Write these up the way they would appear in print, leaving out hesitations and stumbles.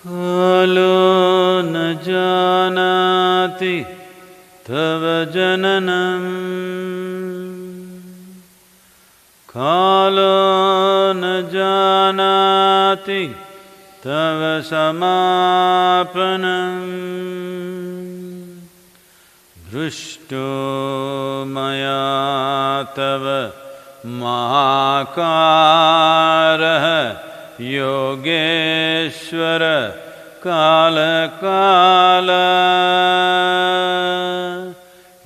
Kalo na janati tava jananam. Kalo na janati tava samapanam. Drishto maya tava mahakaraha Yogeshwara kala kala.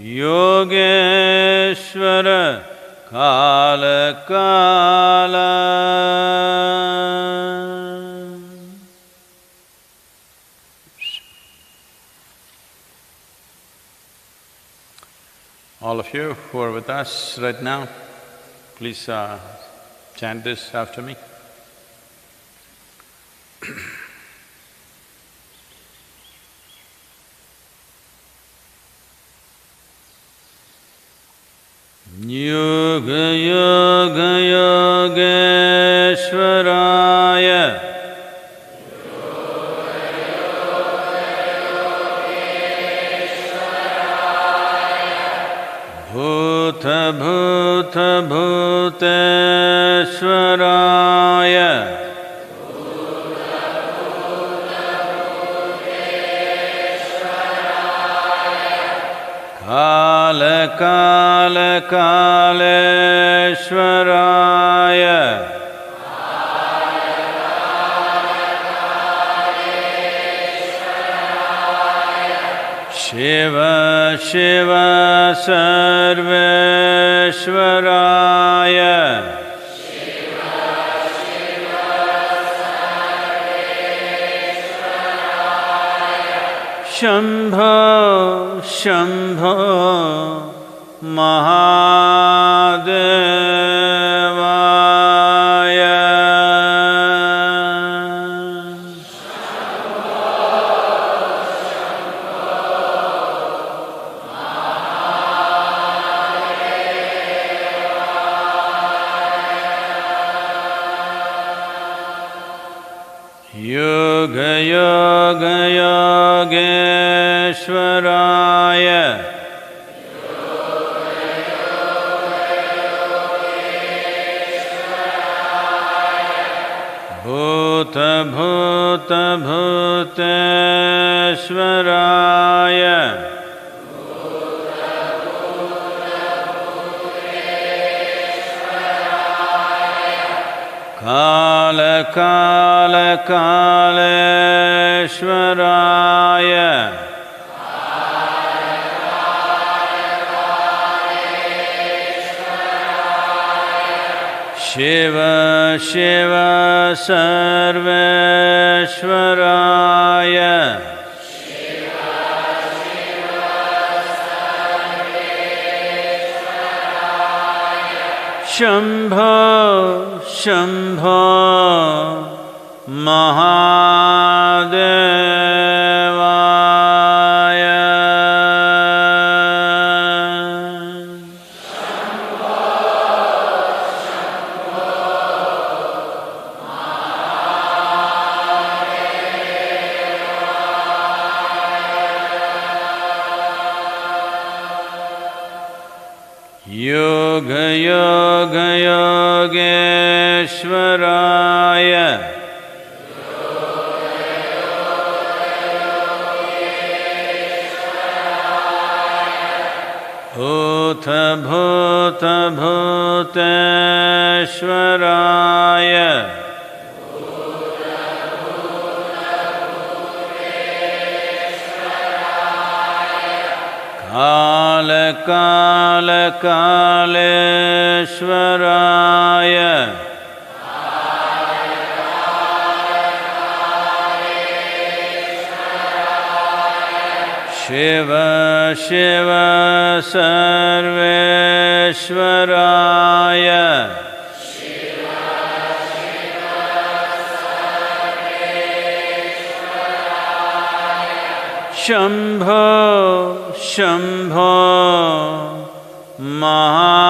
Yogeshwara kala kala. All of you who are with us right now, please chant this after me. Yoga yoga yogeshwaraya. Bhuta bhuta bhuteshwaraya. Kala kala kaleshwaraya. Shiva Shiva Sarveshwaraya. Shambho Shambho Mahadevaya. Yoga yoga yogeshwaraya. Bhuta bhuta bhuteshwaraya. Kala kala kaleshwaraya. Shiva Shiva Sarveshwaraya. Shambho Shambho Mahadevaya. Yoga yoga yogeshwaraya. Bhuta bhuta bhuteshwaraya. Kala kala kaleshwaraya. Shiva Shiva Sarveshwaraya. Shambho Shambho Mahadevaya.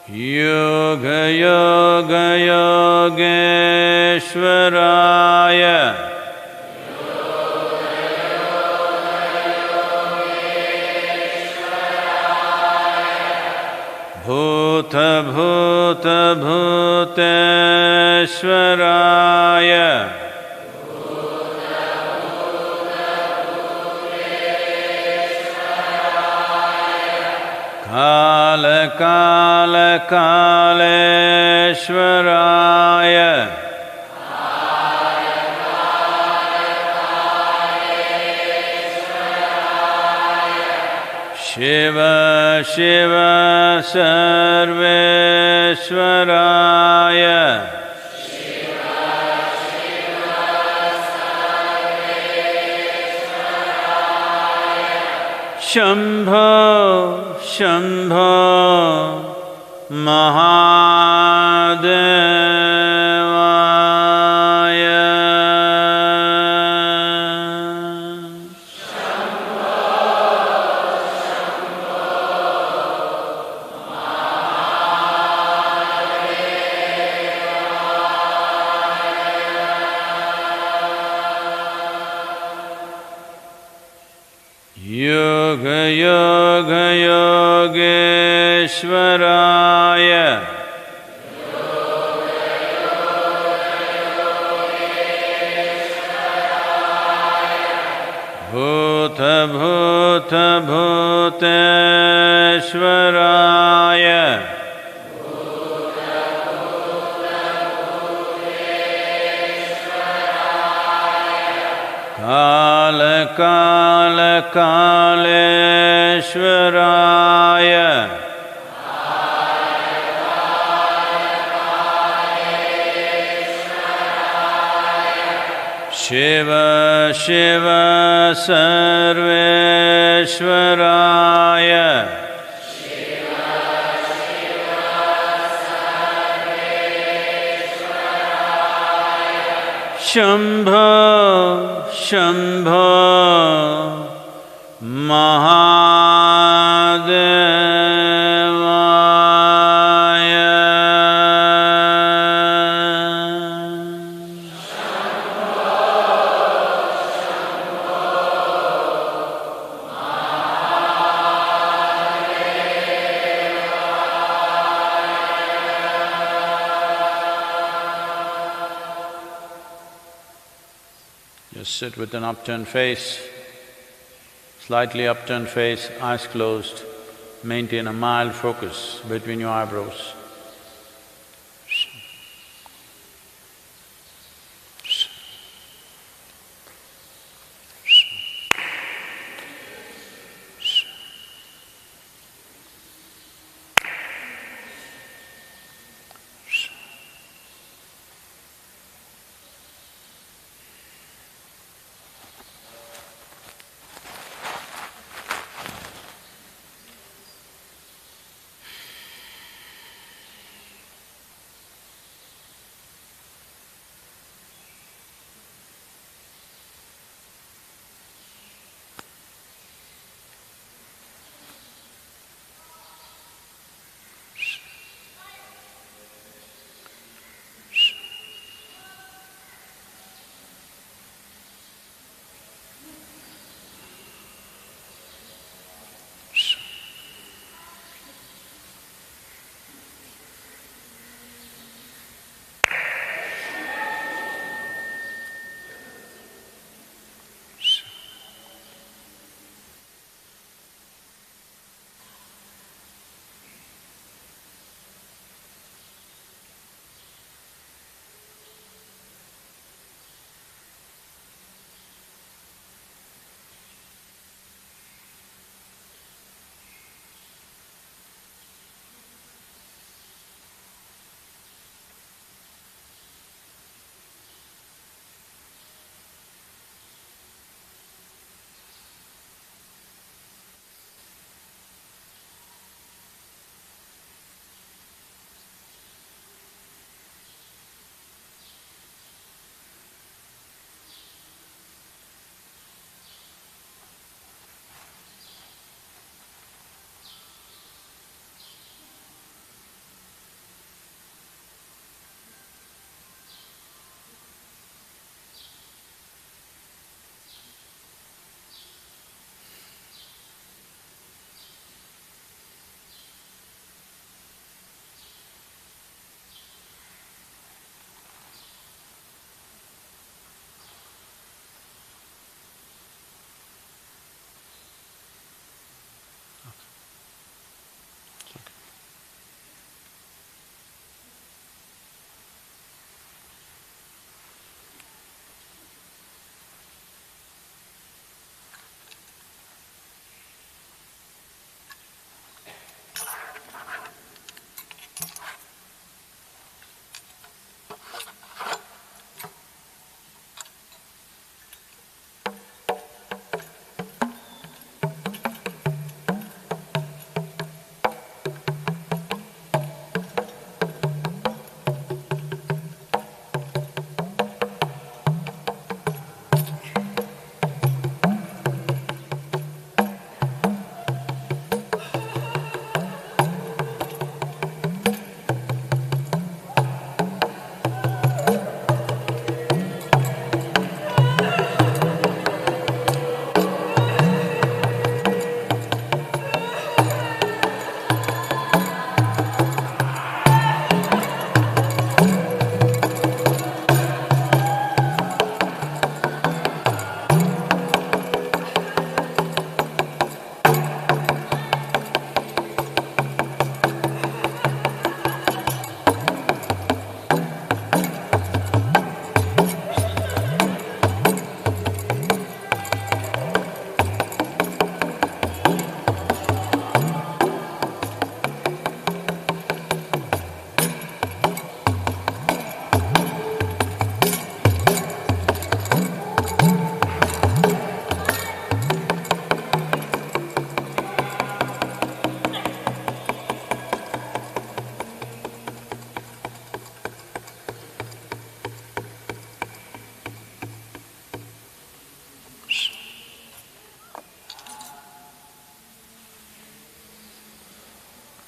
Yoga Yoga Yogeshwaraya Bhuta Bhuta Bhuteshwaraya Kala Kala Kaleshwaraya Shiva Shiva Sarveshwaraya Shambho Shambho Mahadevaya Yoga Yoga Yogeshwaraya Bhuta Bhuta Bhuteshwaraya Kala Kala Kaleshwaraya Shiva Shiva Sarveshwaraya Shambho Shambho Mahadevaya Just sit with an upturned face, slightly upturned face, eyes closed. Maintain a mild focus between your eyebrows.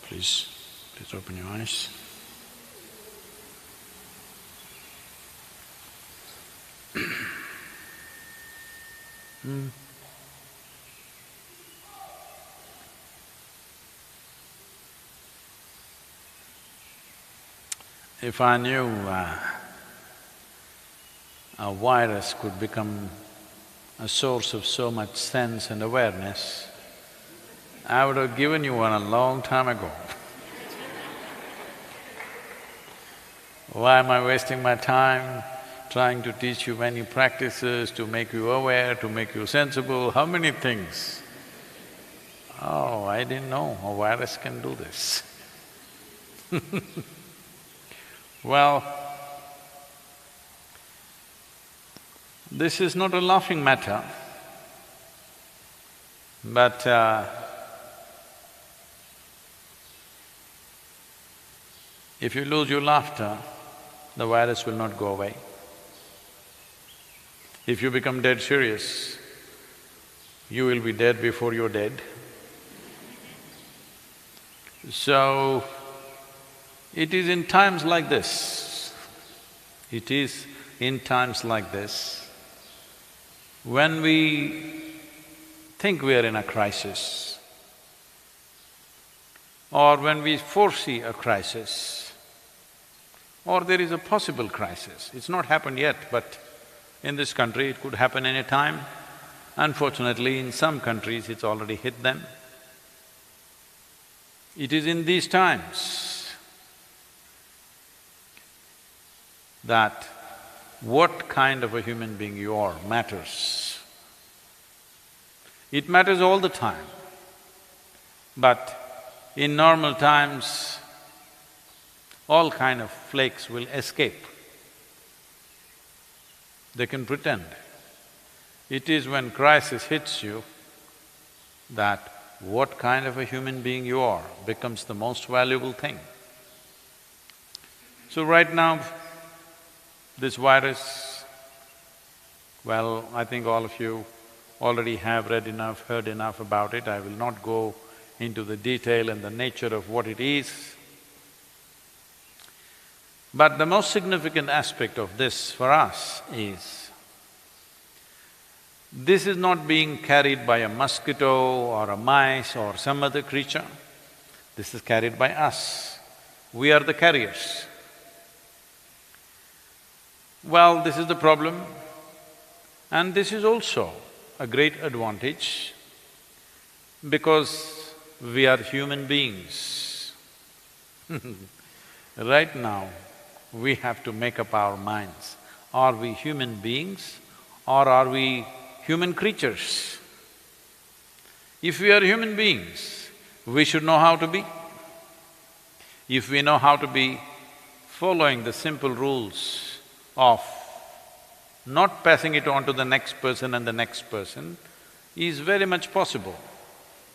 Please open your eyes. If I knew a virus could become a source of so much sense and awareness, I would have given you one a long time ago. Why am I wasting my time trying to teach you many practices to make you aware, to make you sensible, how many things? Oh, I didn't know a virus can do this. Well, this is not a laughing matter, but if you lose your laughter, the virus will not go away. If you become dead serious, you will be dead before you're dead. So, it is in times like this, when we think we are in a crisis, or when we foresee a crisis, or there is a possible crisis. It's not happened yet, but in this country it could happen any time. Unfortunately, in some countries it's already hit them. It is in these times that what kind of a human being you are matters. It matters all the time, but in normal times, all kind of flakes will escape. They can pretend. It is when crisis hits you that what kind of a human being you are becomes the most valuable thing. So right now, this virus, well, I think all of you already have read enough, heard enough about it. I will not go into the detail and the nature of what it is. But the most significant aspect of this for us is, this is not being carried by a mosquito or a mice or some other creature. This is carried by us. We are the carriers. Well, this is the problem, and this is also a great advantage because we are human beings. Right now, we have to make up our minds. Are we human beings or are we human creatures? If we are human beings, we should know how to be. If we know how to be, following the simple rules of not passing it on to the next person and the next person is very much possible.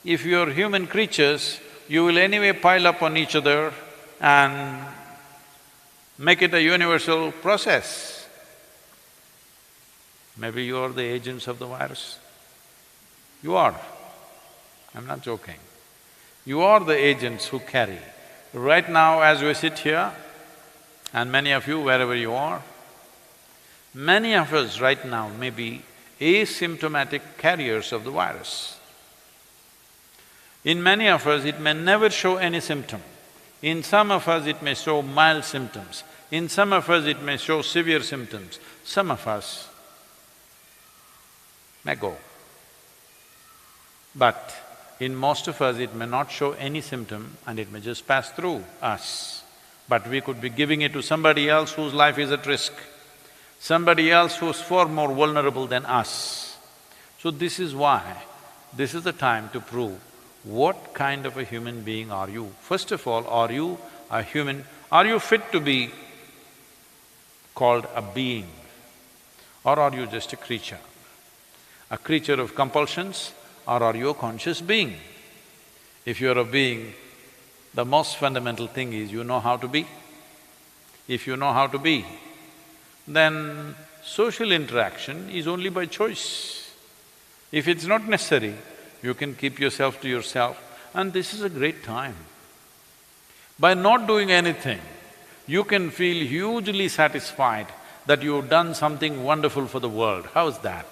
If you're human creatures, you will anyway pile up on each other and make it a universal process. Maybe you are the agents of the virus. You are. I'm not joking. You are the agents who carry. Right now as we sit here, and many of you wherever you are, many of us right now may be asymptomatic carriers of the virus. In many of us, it may never show any symptom. In some of us, it may show mild symptoms. In some of us, it may show severe symptoms. Some of us may go. But in most of us, it may not show any symptom and it may just pass through us. But we could be giving it to somebody else whose life is at risk, somebody else who's far more vulnerable than us. So this is why, this is the time to prove what kind of a human being are you. First of all, are you a human… are you fit to be called a being, or are you just a creature? A creature of compulsions, or are you a conscious being? If you're a being, the most fundamental thing is you know how to be. If you know how to be, then social interaction is only by choice. If it's not necessary, you can keep yourself to yourself, and this is a great time. By not doing anything, you can feel hugely satisfied that you've done something wonderful for the world. How's that?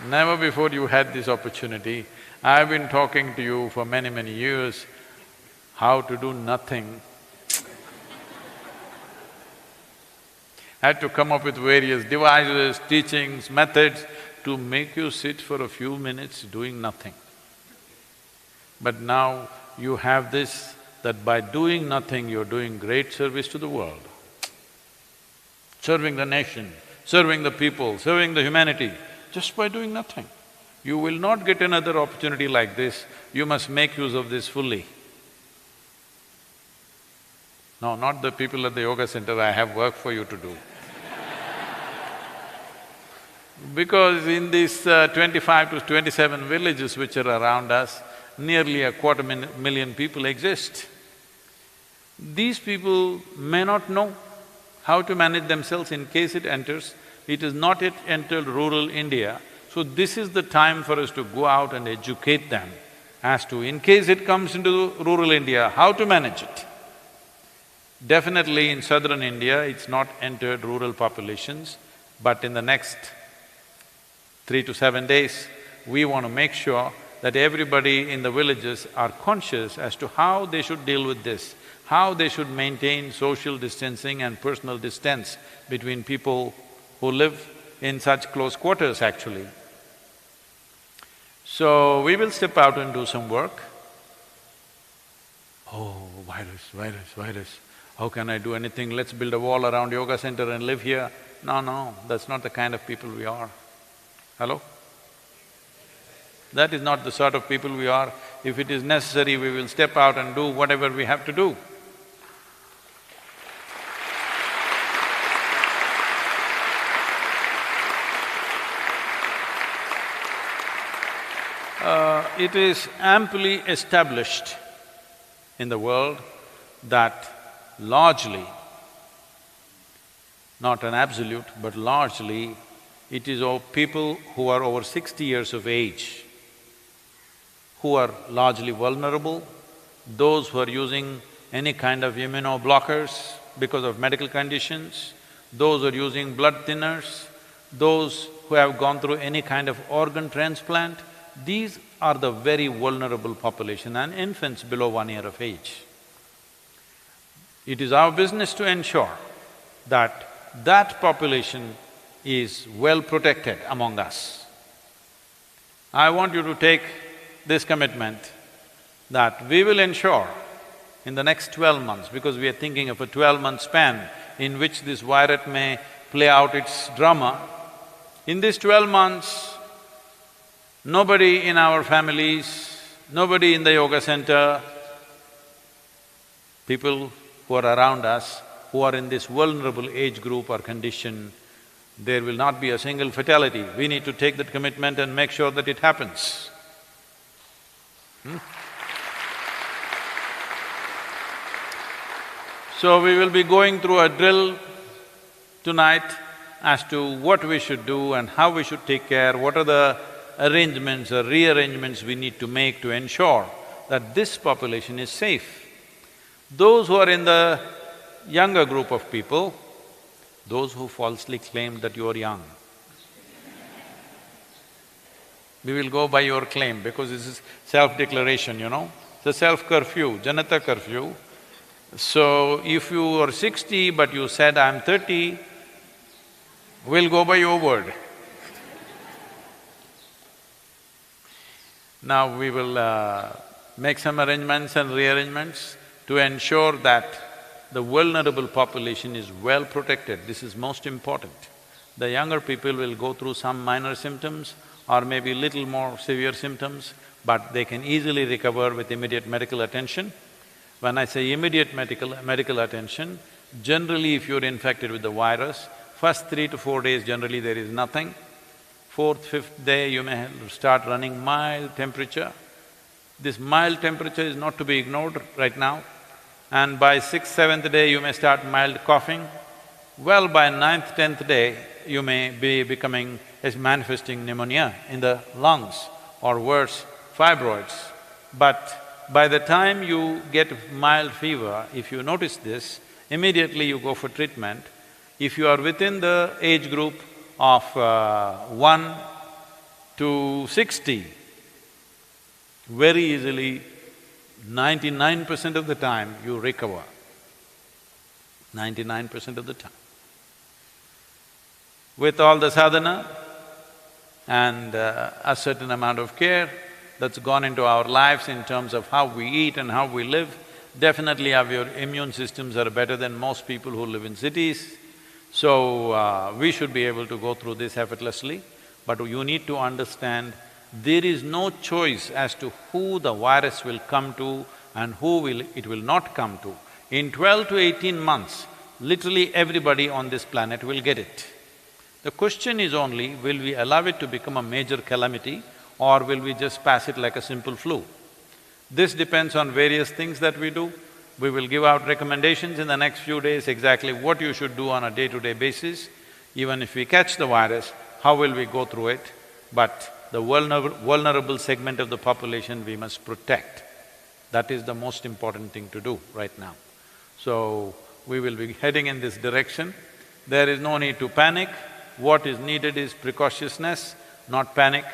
Never before you had this opportunity. I've been talking to you for many, many years, how to do nothing. I had to come up with various devices, teachings, methods to make you sit for a few minutes doing nothing. But now you have this, that by doing nothing, you're doing great service to the world. Serving the nation, serving the people, serving the humanity, just by doing nothing. You will not get another opportunity like this, you must make use of this fully. No, not the people at the yoga center, I have work for you to do. Because in these 25 to 27 villages which are around us, nearly a quarter million people exist. These people may not know how to manage themselves in case it enters. It has not yet entered rural India, so this is the time for us to go out and educate them as to, in case it comes into rural India, how to manage it. Definitely in southern India, it's not entered rural populations, but in the next 3 to 7 days, we want to make sure that everybody in the villages are conscious as to how they should deal with this, how they should maintain social distancing and personal distance between people who live in such close quarters actually. So, we will step out and do some work. Oh, virus, how can I do anything? Let's build a wall around yoga center and live here. No, that's not the kind of people we are. Hello? That is not the sort of people we are. If it is necessary, we will step out and do whatever we have to do. It is amply established in the world that largely, not an absolute, but largely, it is of people who are over 60 years of age who are largely vulnerable, those who are using any kind of immunoblockers because of medical conditions, those who are using blood thinners, those who have gone through any kind of organ transplant, these are the very vulnerable population, and infants below 1 year of age. It is our business to ensure that that population is well protected among us. I want you to take this commitment that we will ensure in the next 12 months, because we are thinking of a 12-month span in which this virus may play out its drama. In these 12 months, nobody in our families, nobody in the yoga center, people who are around us, who are in this vulnerable age group or condition, there will not be a single fatality. We need to take that commitment and make sure that it happens. So we will be going through a drill tonight as to what we should do and how we should take care, what are the arrangements or rearrangements we need to make to ensure that this population is safe. Those who are in the younger group of people, those who falsely claim that you are young, we will go by your claim because this is self-declaration, you know. It's a self-curfew, Janata curfew. So, if you are 60 but you said, I'm 30, we'll go by your word. Now we will make some arrangements and rearrangements to ensure that the vulnerable population is well protected. This is most important. The younger people will go through some minor symptoms or maybe little more severe symptoms, but they can easily recover with immediate medical attention. When I say immediate medical attention, generally if you're infected with the virus, first 3 to 4 days generally there is nothing. 4th, 5th day you may start running mild temperature. This mild temperature is not to be ignored right now. And by 6th, 7th day you may start mild coughing. Well, by 9th, 10th day you may be manifesting pneumonia in the lungs or worse, fibroids. But by the time you get mild fever, if you notice this, immediately you go for treatment. If you are within the age group of 1 to 60, very easily, 99% of the time you recover, 99% of the time. With all the sadhana and a certain amount of care that's gone into our lives in terms of how we eat and how we live, definitely our immune systems are better than most people who live in cities. So, we should be able to go through this effortlessly, but you need to understand there is no choice as to who the virus will come to and it will not come to. In 12 to 18 months, literally everybody on this planet will get it. The question is only, will we allow it to become a major calamity or will we just pass it like a simple flu? This depends on various things that we do. We will give out recommendations in the next few days exactly what you should do on a day-to-day basis. Even if we catch the virus, how will we go through it? But the vulnerable segment of the population we must protect. That is the most important thing to do right now. So, we will be heading in this direction. There is no need to panic. What is needed is precautiousness, not panic.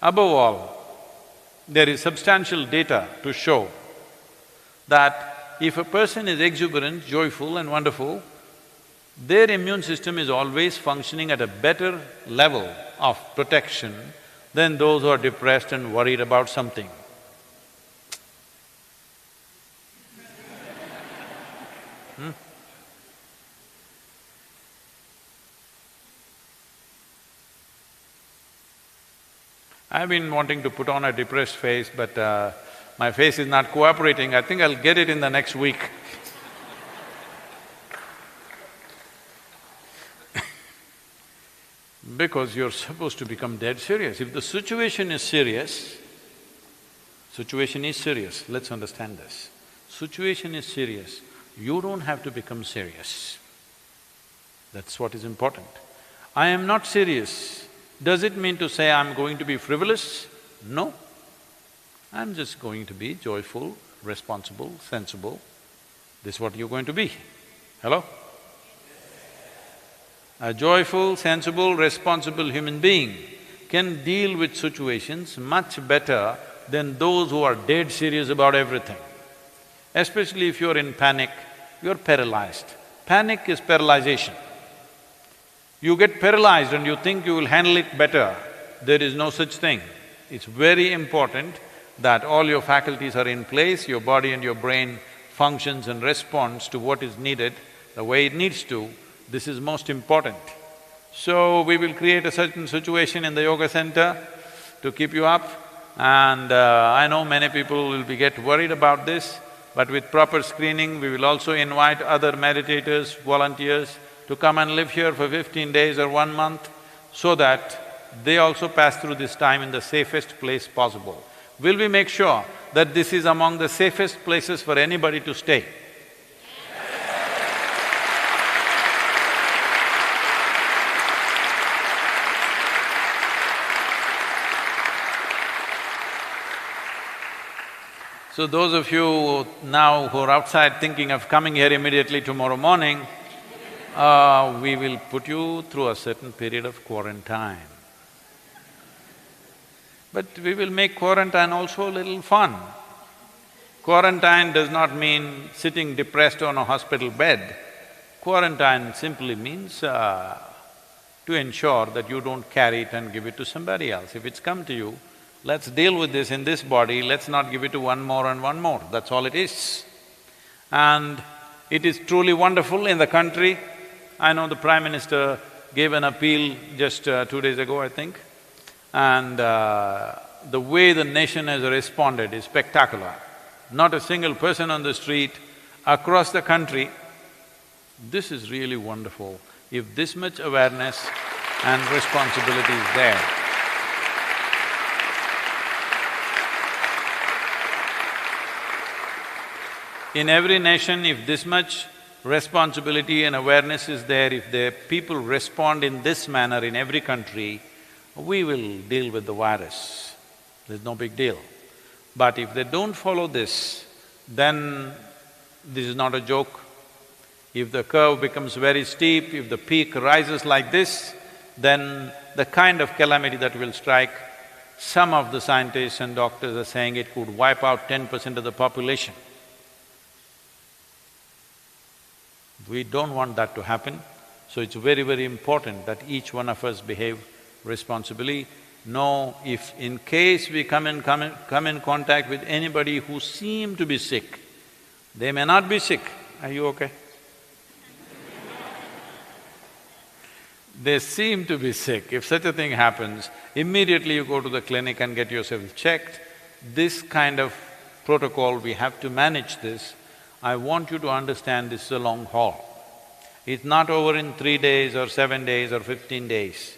Above all, there is substantial data to show that if a person is exuberant, joyful and wonderful, their immune system is always functioning at a better level of protection than those who are depressed and worried about something. I've been wanting to put on a depressed face, but my face is not cooperating. I think I'll get it in the next week. Because you're supposed to become dead serious. If the situation is serious, let's understand this. Situation is serious, you don't have to become serious. That's what is important. I am not serious. Does it mean to say I'm going to be frivolous? No. I'm just going to be joyful, responsible, sensible. This is what you're going to be. Hello? A joyful, sensible, responsible human being can deal with situations much better than those who are dead serious about everything. Especially if you're in panic, you're paralyzed. Panic is paralyzation. You get paralyzed and you think you will handle it better, there is no such thing. It's very important that all your faculties are in place, your body and your brain functions and responds to what is needed the way it needs to. This is most important. So, we will create a certain situation in the yoga center to keep you up, and I know many people will get worried about this, but with proper screening, we will also invite other meditators, volunteers to come and live here for 15 days or 1 month so that they also pass through this time in the safest place possible. Will we make sure that this is among the safest places for anybody to stay? So those of you now who are outside thinking of coming here immediately tomorrow morning, we will put you through a certain period of quarantine. But we will make quarantine also a little fun. Quarantine does not mean sitting depressed on a hospital bed. Quarantine simply means to ensure that you don't carry it and give it to somebody else. If it's come to you, let's deal with this in this body, let's not give it to one more and one more, that's all it is. And it is truly wonderful in the country. I know the Prime Minister gave an appeal just 2 days ago, I think, and the way the nation has responded is spectacular. Not a single person on the street, across the country. This is really wonderful. If this much awareness and responsibility is there, in every nation, if this much responsibility and awareness is there, if the people respond in this manner in every country, we will deal with the virus. there's no big deal. But if they don't follow this, then this is not a joke. If the curve becomes very steep, if the peak rises like this, then the kind of calamity that will strike, some of the scientists and doctors are saying it could wipe out 10% of the population. We don't want that to happen, so it's very, very important that each one of us behave responsibly. Know if in case we come in contact with anybody who seem to be sick, they may not be sick. Are you okay? They seem to be sick. If such a thing happens, immediately you go to the clinic and get yourself checked. This kind of protocol, we have to manage this. I want you to understand this is a long haul. It's not over in 3 days or 7 days or 15 days.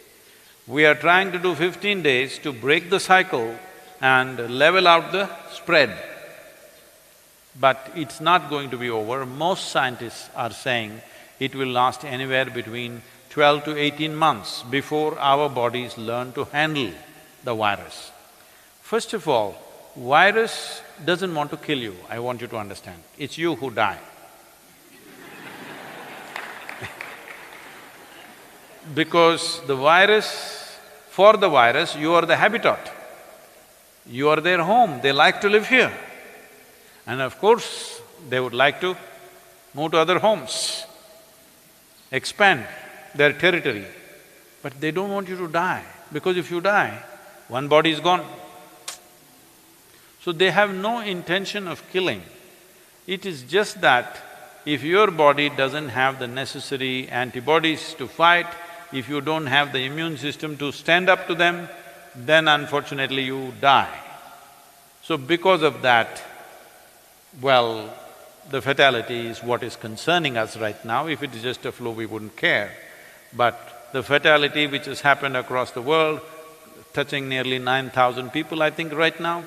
We are trying to do 15 days to break the cycle and level out the spread. But it's not going to be over. Most scientists are saying it will last anywhere between 12 to 18 months before our bodies learn to handle the virus. First of all, virus doesn't want to kill you, I want you to understand. It's you who die. Because the virus, for the virus, you are the habitat. You are their home, they like to live here. And of course, they would like to move to other homes, expand their territory. But they don't want you to die, because if you die, one body is gone. So they have no intention of killing. It is just that if your body doesn't have the necessary antibodies to fight, if you don't have the immune system to stand up to them, then unfortunately you die. So because of that, well, the fatality is what is concerning us right now. If it is just a flu, we wouldn't care. But the fatality which has happened across the world, touching nearly 9,000 people, I think right now,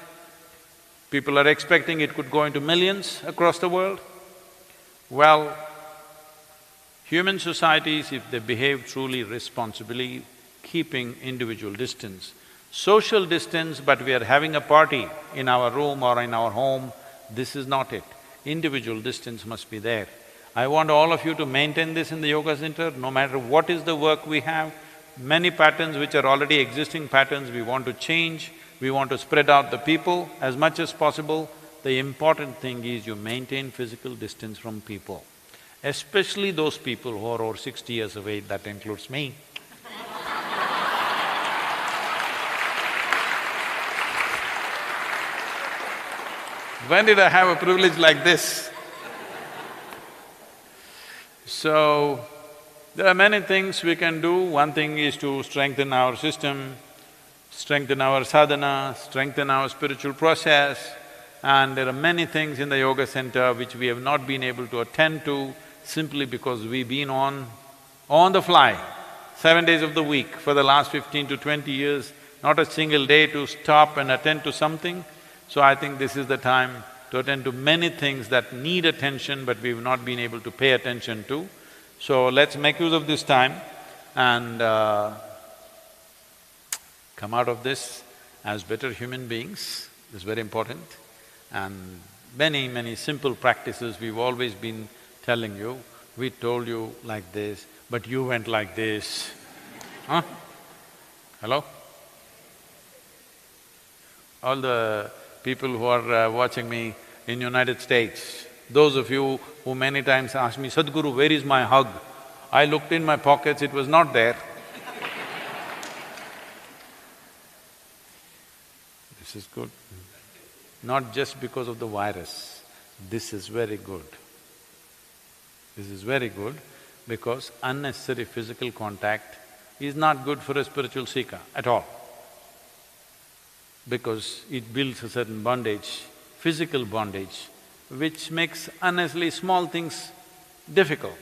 people are expecting it could go into millions across the world. Well, human societies, if they behave truly responsibly, keeping individual distance, social distance, but we are having a party in our room or in our home, this is not it. Individual distance must be there. I want all of you to maintain this in the yoga center, no matter what is the work we have. Many patterns which are already existing patterns, we want to change, we want to spread out the people as much as possible. The important thing is you maintain physical distance from people, especially those people who are over 60 years of age, that includes me. When did I have a privilege like this? So, there are many things we can do. One thing is to strengthen our system, strengthen our sadhana, strengthen our spiritual process, and there are many things in the yoga center which we have not been able to attend to simply because we've been on the fly, 7 days of the week for the last 15 to 20 years, not a single day to stop and attend to something. So I think this is the time to attend to many things that need attention but we've not been able to pay attention to. So let's make use of this time and come out of this as better human beings, this is very important. And many, many simple practices we've always been telling you. We told you like this, but you went like this. Huh? Hello? All the people who are watching me in United States, those of you who many times ask me, Sadhguru, where is my hug? I looked in my pockets, it was not there. This is good. Not just because of the virus, this is very good. This is very good because unnecessary physical contact is not good for a spiritual seeker at all. Because it builds a certain bondage, physical bondage, which makes unnecessarily small things difficult.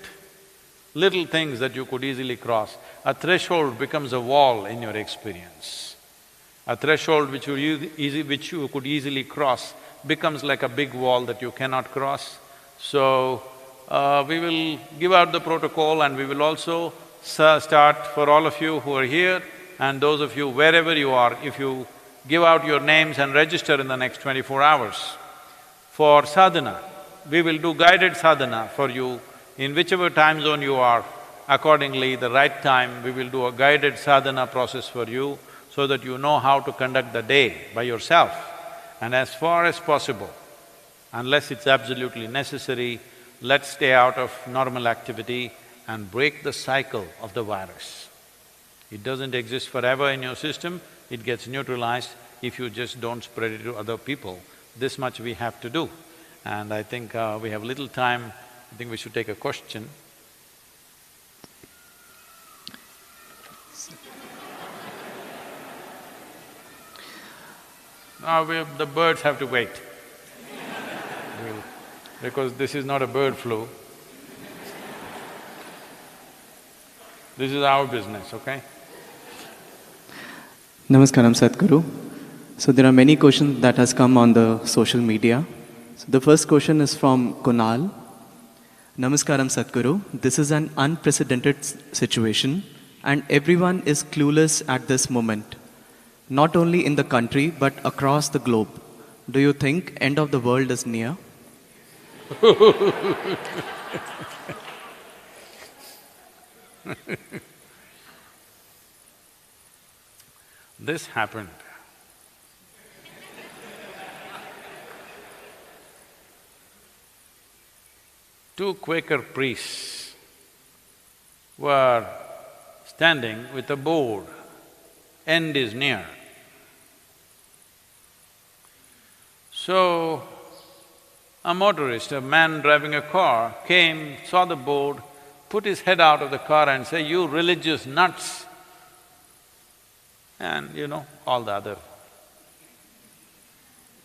Little things that you could easily cross, a threshold becomes a wall in your experience. A threshold which you could easily cross becomes like a big wall that you cannot cross. So, we will give out the protocol and we will also start for all of you who are here and those of you wherever you are, if you give out your names and register in the next 24 hours. For sadhana, we will do guided sadhana for you in whichever time zone you are. Accordingly, the right time, we will do a guided sadhana process for you so that you know how to conduct the day by yourself. And as far as possible, unless it's absolutely necessary, let's stay out of normal activity and break the cycle of the virus. It doesn't exist forever in your system, it gets neutralized if you just don't spread it to other people. This much we have to do. And I think we have little time, I think we should take a question. The birds have to wait because this is not a bird flu. This is our business, okay? Namaskaram, Sadhguru. So there are many questions that has come on the social media. So the first question is from Kunal. Namaskaram, Sadhguru. This is an unprecedented situation and everyone is clueless at this moment. Not only in the country, but across the globe. Do you think end of the world is near? This happened. Two Quaker priests were standing with a board, "End is near." So, a motorist, a man driving a car, came, saw the board, put his head out of the car and said, "You religious nuts!" And you know, all the other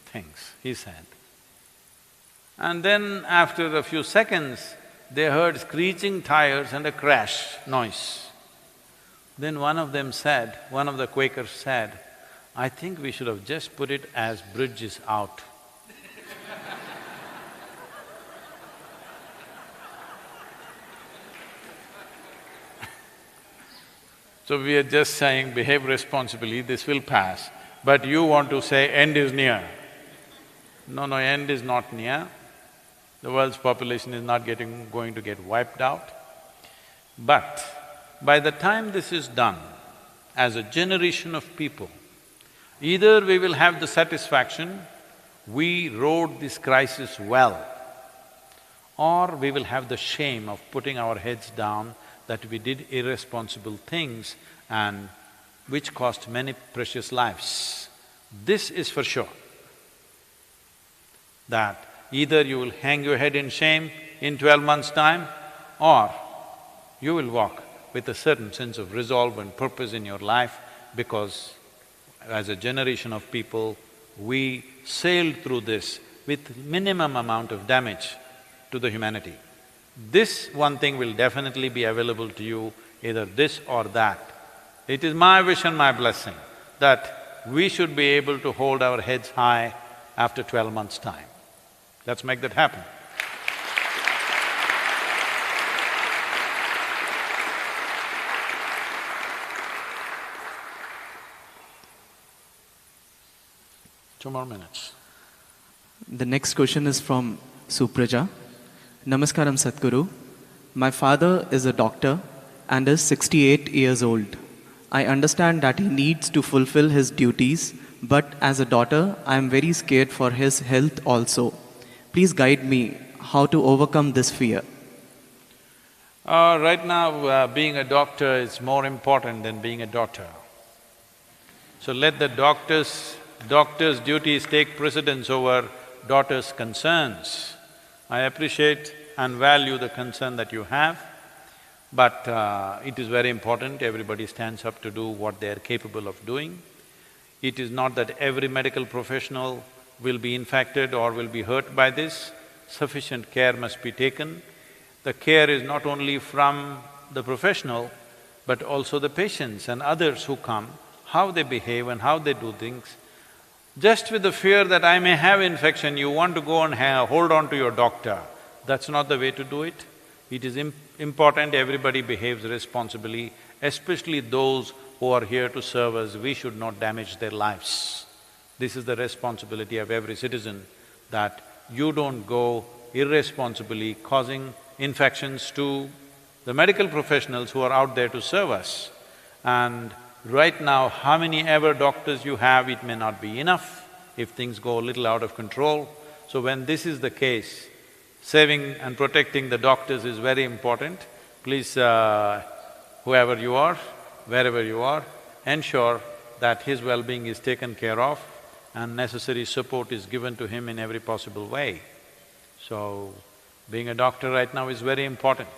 things he said. And then after a few seconds, they heard screeching tires and a crash noise. Then one of them said, one of the Quakers said, "I think we should have just put it as bridge is out." So we are just saying, behave responsibly, this will pass, but you want to say end is near. No, end is not near. The world's population is not going to get wiped out. But by the time this is done, as a generation of people, either we will have the satisfaction, we rode this crisis well, or we will have the shame of putting our heads down that we did irresponsible things and which cost many precious lives. This is for sure, that either you will hang your head in shame in 12 months' time, or you will walk with a certain sense of resolve and purpose in your life, because as a generation of people, we sailed through this with minimum amount of damage to the humanity. This one thing will definitely be available to you, either this or that. It is my wish and my blessing that we should be able to hold our heads high after 12 months' time. Let's make that happen. Two more minutes. The next question is from Supraja. Namaskaram, Sadhguru. My father is a doctor and is 68 years old. I understand that he needs to fulfill his duties, but as a daughter, I am very scared for his health also. Please guide me how to overcome this fear. Right now, being a doctor is more important than being a daughter. So let the doctor's duties take precedence over daughter's concerns. I appreciate and value the concern that you have, but it is very important everybody stands up to do what they are capable of doing. It is not that every medical professional will be infected or will be hurt by this. Sufficient care must be taken. The care is not only from the professional, but also the patients and others who come, how they behave and how they do things. Just with the fear that I may have infection, you want to go and hold on to your doctor. That's not the way to do it. It is important everybody behaves responsibly, especially those who are here to serve us. We should not damage their lives. This is the responsibility of every citizen, that you don't go irresponsibly causing infections to the medical professionals who are out there to serve us. And right now, how many ever doctors you have, it may not be enough if things go a little out of control. So when this is the case, saving and protecting the doctors is very important. Please, whoever you are, wherever you are, ensure that his well-being is taken care of and necessary support is given to him in every possible way. So, being a doctor right now is very important.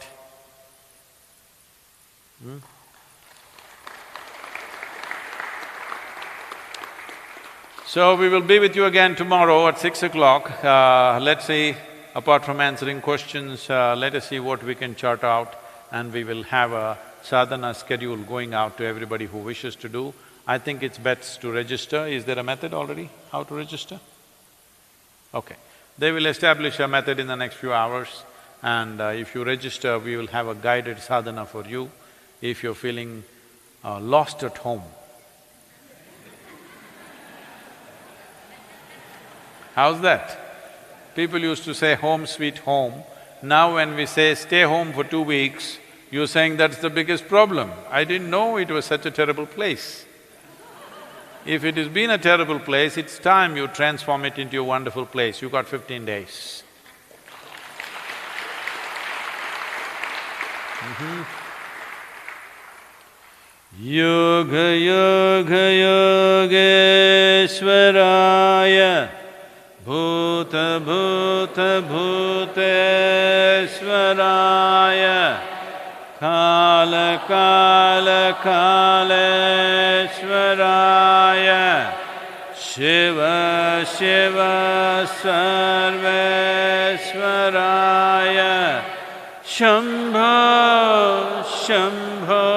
So, we will be with you again tomorrow at 6 o'clock. Let's see, apart from answering questions, let us see what we can chart out, and we will have a sadhana schedule going out to everybody who wishes to do. I think it's best to register. Is there a method already, how to register? Okay. They will establish a method in the next few hours, and if you register, we will have a guided sadhana for you if you're feeling lost at home. How's that? People used to say home sweet home. Now when we say stay home for 2 weeks, you're saying that's the biggest problem. I didn't know it was such a terrible place. If it has been a terrible place, it's time you transform it into a wonderful place. You got 15 days. Yoga yoga yogeshwaraya bhuta bhuta bhuteshwaraya kala kala kaleshwaraya shiva shiva sarveshwaraya shambho shambho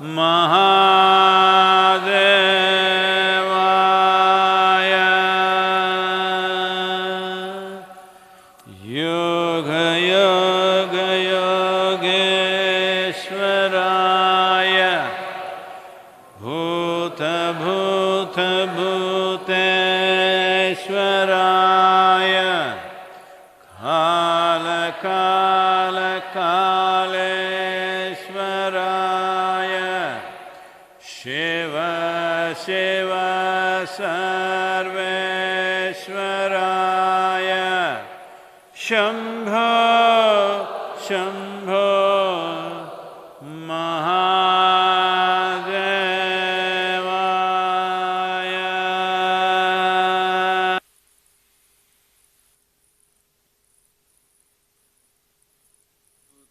Mahadevaya. Yoga yoga yogeshwaraya bhuta bhuta bhuteshwaraya kala kala kaleshwaraya shiva shiva sarveshwaraya shambho shambho